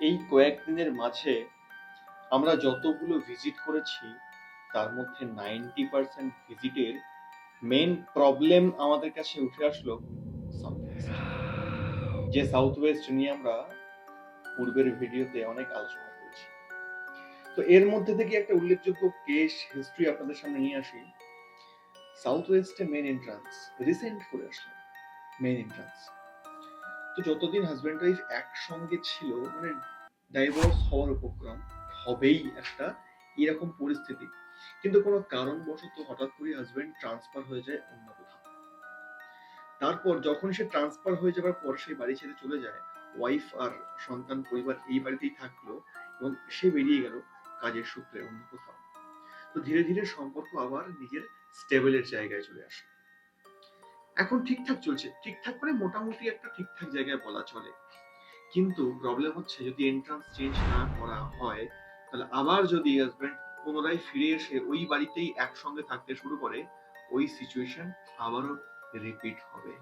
এই কয়েকদিনের মাঝে আমরা যতগুলো ভিজিট করেছি তার মধ্যে 90% ভিজিটের মেন প্রবলেম আমাদের কাছে উঠে আসলো সাউথ ওয়েস্ট। যে সাউথ ওয়েস্ট নিয়ে আমরা পূর্বের ভিডিওতে অনেক আলোচনা করেছি। তো এর মধ্যে থেকে একটা উল্লেখযোগ্য কেস হিস্ট্রি আপনাদের সামনে নিয়ে আসি। সাউথ ওয়েস্টে মেন এন্ট্রান্স রিসেন্ট করে আসলো মেন এন্ট্রান্স। তো যতদিন হাজব্যান্ড ওয়াইফ একসঙ্গে ছিল মানে ডাইভোর্স হওয়ার উপক্রম হবেই একটা এরকম পরিস্থিতি, কিন্তু কোনো কারণবশত হঠাৎ করে হাজব্যান্ড ট্রান্সফার হয়ে যায় অন্য কোথাও। তারপর যখন সে ট্রান্সফার হয়ে যাবার পর সে বাড়ি ছেড়ে চলে যায়, ওয়াইফ আর সন্তান পরিবার এই বাড়িতেই থাকলো এবং সে বেরিয়ে গেল কাজের সূত্রে অন্য কোথাও। তো ধীরে ধীরে সম্পর্ক আবার নিজের স্টেবলের জায়গায় চলে আসে। এখন ঠিকঠাক চলছে, ঠিকঠাক মানে মোটামুটি একটা ঠিকঠাক জায়গায় বলা চলে। কিন্তু প্রবলেম হচ্ছে যদি এন্ট্রান্স চেঞ্জ না করা হয়, তাহলে আবার যদি হাজব্যান্ড পুনরায় ফিরে এসে ওই বাড়িতেই একসঙ্গে থাকতে শুরু করে, ওই সিচুয়েশন আবারও রিপিট হবে।